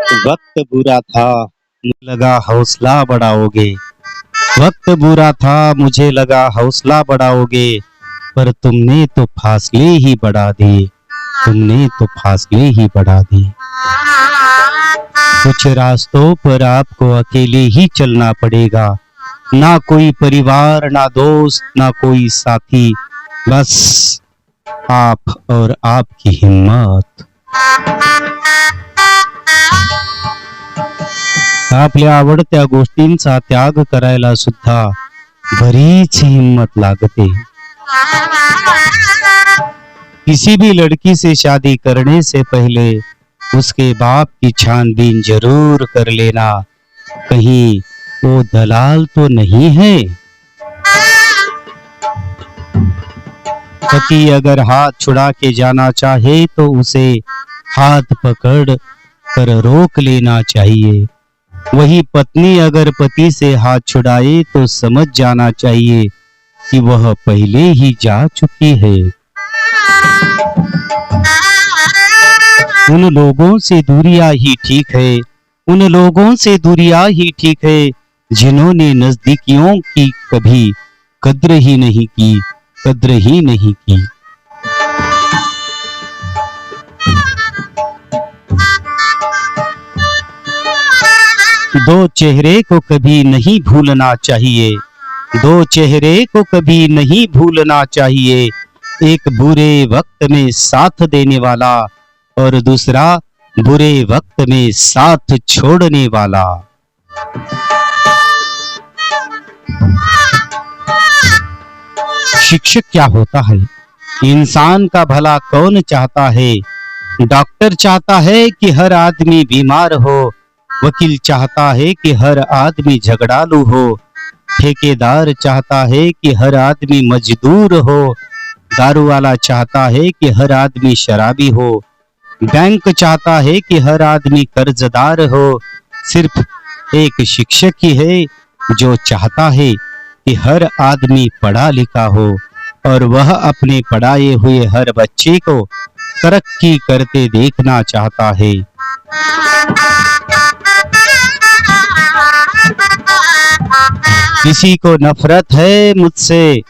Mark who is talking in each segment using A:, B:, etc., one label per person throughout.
A: वक्त बुरा था, मुझे लगा हौसला बढ़ाओगे। वक्त बुरा था, मुझे लगा हौसला बढ़ाओगे, पर तुमने तो फासले ही बढ़ा दिए। तुमने तो फासले ही बढ़ा दिए। कुछ रास्तों पर आपको अकेले ही चलना पड़ेगा, ना कोई परिवार, ना दोस्त, ना कोई साथी, बस आप और आपकी हिम्मत। आपल्या आवडत्या गोष्टींचा त्याग करायला सुद्धा बरीच हिम्मत लागते। किसी भी लड़की से शादी करने से पहले उसके बाप की छानबीन जरूर कर लेना, कहीं वो दलाल तो नहीं है। पति अगर हाथ छुड़ा के जाना चाहे तो उसे हाथ पकड़ कर रोक लेना चाहिए। वही पत्नी अगर पति से हाथ छुड़ाए तो समझ जाना चाहिए कि वह पहले ही जा चुकी है। उन लोगों से दूरियां ही ठीक है, उन लोगों से दूरियां ही ठीक है, जिन्होंने नजदीकियों की कभी कद्र ही नहीं की, कद्र ही नहीं की। दो चेहरे को कभी नहीं भूलना चाहिए, दो चेहरे को कभी नहीं भूलना चाहिए। एक बुरे वक्त में साथ देने वाला और दूसरा बुरे वक्त में साथ छोड़ने वाला। शिक्षक क्या होता है? इंसान का भला कौन चाहता है? डॉक्टर चाहता है कि हर आदमी बीमार हो, वकील चाहता है कि हर आदमी झगड़ालू हो, ठेकेदार चाहता है कि हर आदमी मजदूर हो, दारू वाला चाहता है कि हर आदमी शराबी हो, बैंक चाहता है कि हर आदमी कर्जदार हो। सिर्फ एक शिक्षक ही है जो चाहता है कि हर आदमी पढ़ा लिखा हो और वह अपने पढ़ाए हुए हर बच्चे को तरक्की करते देखना चाहता है। किसी को नफरत है मुझसे,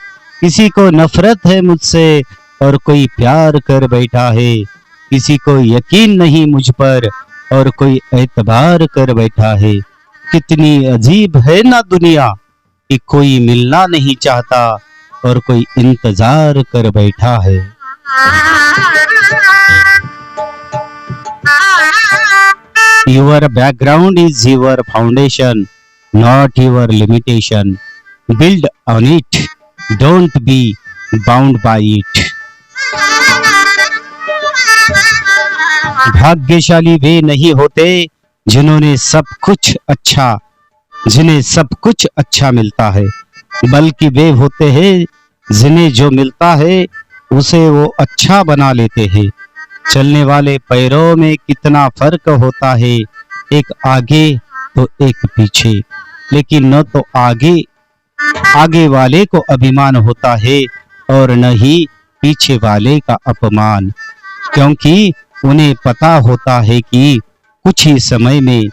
A: किसी को नफरत है मुझसे और कोई प्यार कर बैठा है। किसी को यकीन नहीं मुझ पर और कोई एतबार कर बैठा है। कितनी अजीब है ना दुनिया कि कोई मिलना नहीं चाहता और कोई इंतजार कर बैठा है। Your background is your foundation, not your limitation. Build on it, don't be bound by it. भाग्यशाली वे नहीं होते जिन्हें सब कुछ अच्छा मिलता है, बल्कि वे होते हैं जिन्हें जो मिलता है उसे वो अच्छा बना लेते हैं। चलने वाले पैरों में कितना फर्क होता है, एक आगे तो एक पीछे, लेकिन न तो आगे वाले को अभिमान होता है और न ही पीछे वाले का अपमान, क्योंकि उन्हें पता होता है कि कुछ ही समय में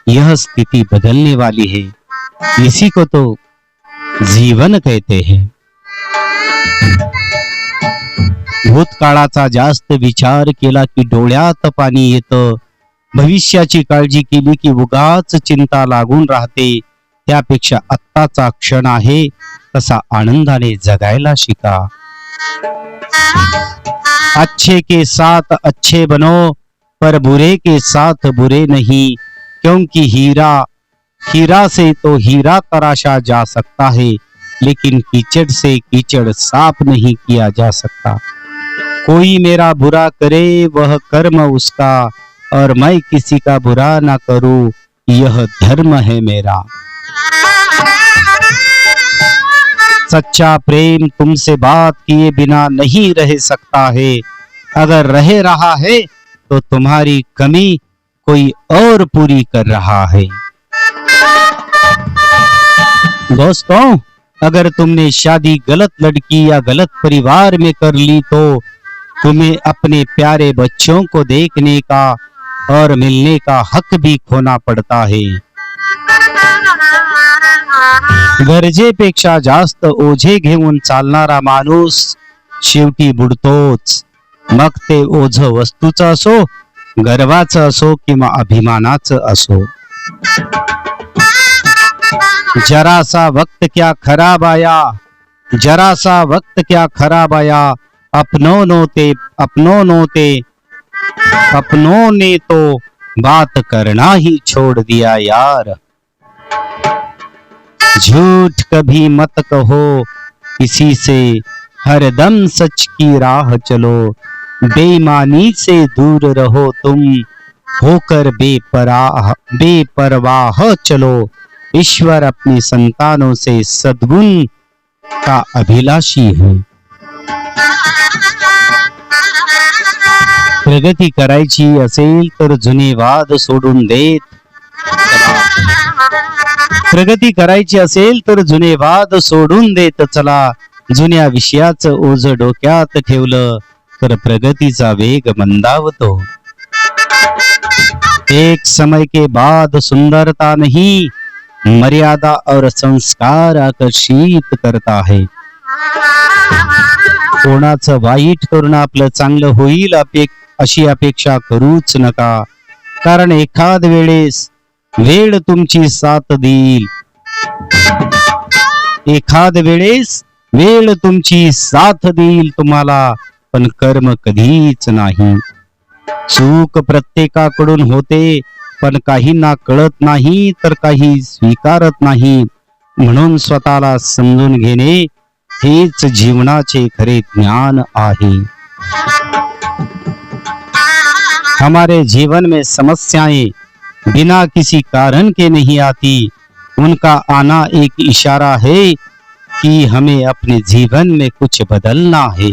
A: यह स्थिति बदलने वाली है। इसी को तो जीवन कहते हैं। भूतकाळाचा जास्त विचार केला की डोळ्यात पाणी येतं, भविष्याची काळजी केली की उगाच चिंता लागून राहते। त्यापेक्षा आत्ताचा क्षण आहे तसा आनंदाने जगायला शिका। अच्छे के साथ अच्छे बनो, पर बुरे के साथ बुरे नहीं, क्योंकि हीरा से तो हीरा तराशा जा सकता है, लेकिन कीचड़ से कीचड़ साफ नहीं किया जा सकता। कोई मेरा बुरा करे वह कर्म उसका, और मैं किसी का बुरा ना करूं यह धर्म है मेरा। सच्चा प्रेम तुमसे बात किए बिना नहीं रह सकता है, अगर रह रहा है तो तुम्हारी कमी कोई और पूरी कर रहा है। दोस्तों, अगर तुमने शादी गलत लड़की या गलत परिवार में कर ली तो तुम्हें अपने प्यारे बच्चों को देखने का और मिलने का हक भी खोना पड़ता है। गरजेपेक्षा जास्त ओझे घेऊन चालणारा माणूस शेवटी बुडतोच, मग ते ओझ वस्तूचं असो, गर्वाचं असो किंवा अभिमानाचं असो। जरा सा वक्त क्या खराब आया, जरा सा वक्त क्या खराब आया, अपनों ने तो बात करना ही छोड़ दिया यार। झूठ कभी मत कहो किसी से, हरदम सच की राह चलो, बेईमानी से दूर रहो तुम, होकर बेपरवाह चलो। ईश्वर अपनी संतानों से सद्गुण का अभिलाषी है। प्रगती करायची असेल तर जुने वाद सोडून देत प्रगती करायची असेल तर जुने वाद सोडून देत चला। जुन्या विषयाचं ओझ डोक्यात ठेवलं तर प्रगतीचा वेग मंदावतो। एक समय के बाद सुंदरता नहीं, मर्यादा और संस्कार आकर्षित करता है। कोणाचं वाईट करून आपलं चांगलं होईल अशी अपेक्षा करूच नका, कारण एखाद वेळेस वेळ तुमची साथ देईल। एखाद वेळेस वेळ तुमची साथ देईल तुम्हाला, पण कर्म कधीच नाही। चूक प्रत्येकाकडून होते, पण काहींना कळत नाही तर काही स्वीकारत नाही। म्हणून स्वतःला समजून घेणे हेच जीवनाचे खरे ज्ञान आहे। हमारे जीवन में समस्याएं बिना किसी कारण के नहीं आती, उनका आना एक इशारा है कि हमें अपने जीवन में कुछ बदलना है।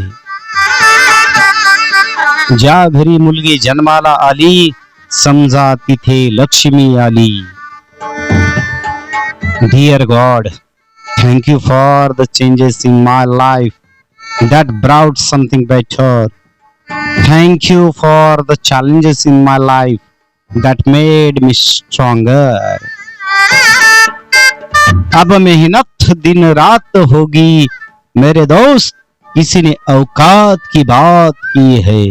A: ज्या घरी मुलगी जन्माला आली, समजा तिथे लक्ष्मी आली। Dear God, thank you for the changes in my life that brought something better. Thank you for the challenges in my life that made me stronger. अब मेहनत दिन रात होगी मेरे दोस्त, किसी ने औकात की बात की है।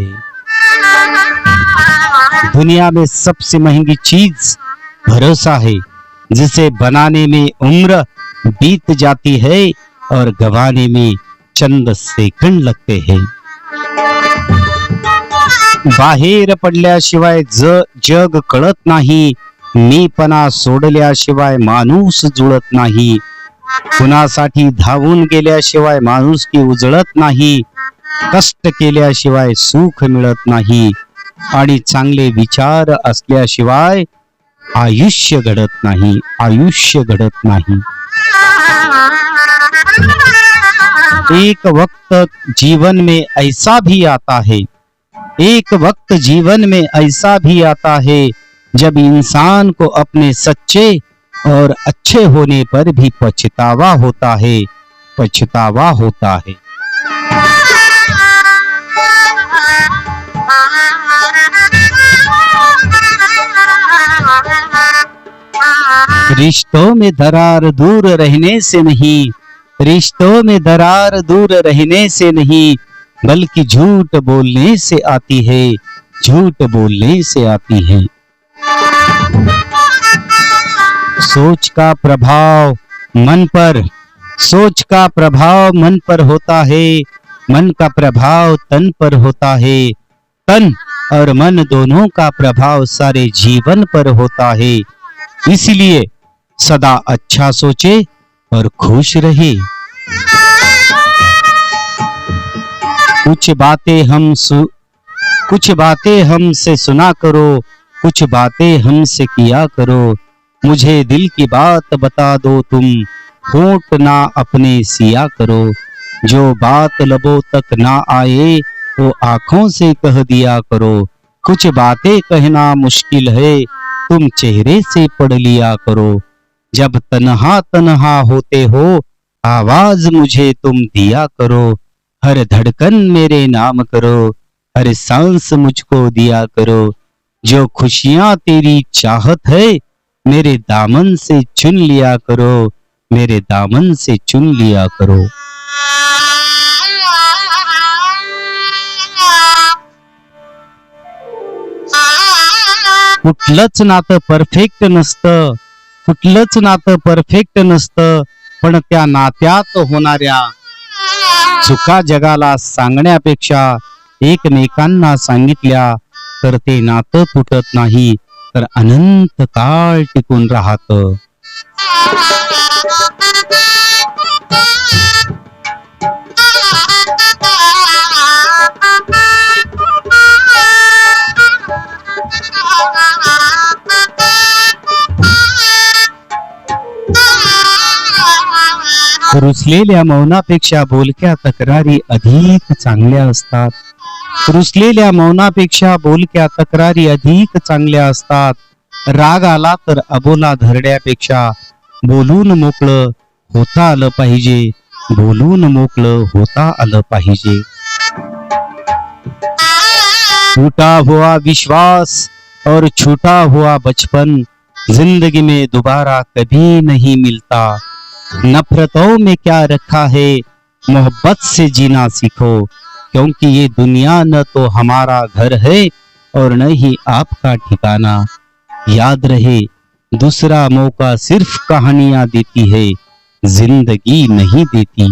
A: दुनिया में सबसे महंगी चीज भरोसा है, जिसे बनाने में उम्र बीत जाती है और गंवाने में चंद सेकंड लगते हैं। बाहेर पडल्याशिवाय जग कळत नाही, मीपणा सोडल्याशिवाय माणूस जुळत नाही। कुणासाठी धावून गेल्याशिवाय माणुसकी उजळत नाही, कष्ट केल्याशिवाय सुख मिळत नाही, आणि चांगले विचार असल्याशिवाय आयुष्य घडत नाही, आयुष्य घडत नाही। एक वक्त जीवन में ऐसा भी आता है, एक वक्त जीवन में ऐसा भी आता है जब इंसान को अपने सच्चे और अच्छे होने पर भी पछतावा होता है, पछतावा होता है। रिश्तों में दरार दूर रहने से नहीं, रिश्तों में दरार दूर रहने से नहीं, बल्कि झूठ बोलने से आती है, झूठ बोलने से आती है। सोच का प्रभाव मन पर, सोच का प्रभाव मन पर होता है, मन का प्रभाव तन पर होता है, तन और मन दोनों का प्रभाव सारे जीवन पर होता है। इसलिए सदा अच्छा सोचे और खुश रहे। कुछ बातें हमसे सुना करो, कुछ बातें हमसे किया करो। मुझे दिल की बात बता दो तुम, होंठ ना अपने सिया करो। जो बात लबों तक ना आए वो आंखों से कह दिया करो। कुछ बातें कहना मुश्किल है, तुम चेहरे से पढ़ लिया करो। जब तन्हा तन्हा होते हो आवाज मुझे तुम दिया करो। हर धड़कन मेरे नाम करो, हर सांस मुझको दिया करो। जो खुशियां तेरी चाहत है, मेरे दामन से चुन लिया करो, मेरे दामन से चुन लिया करो. कुठलंच नातं परफेक्ट नसतं, कुठलंच नातं परफेक्ट नसतं, पण त्या नात्यात होणाऱ्या चुका जगाला सांगण्यापेक्षा एकमेकांना सांगितल्या तर ते नातं तुटत नाही, तर अनंत काळ टिकून राहतं. रुसलेल्या मौनापेक्षा बोलक्या तक्रारी अधिक चांगल्या असतात. रुसलेल्या मौनापेक्षा बोलक्या तक्रारी अधिक चांगल्या असतात. राग आला तर अबोला धरड्यापेक्षा बोलून मोकळं होता आलं पाहिजे, बोलून मोकळं होता आलं पाहिजे. टूटा हुआ विश्वास और छूटा हुआ बचपन जिंदगी में दोबारा कभी नहीं मिलता. नफरतों में क्या रखा है, मोहब्बत से जीना सीखो, क्योंकि ये दुनिया न तो हमारा घर है और न ही आपका ठिकाना. याद रहे, दूसरा मौका सिर्फ कहानियां देती है, जिंदगी नहीं देती.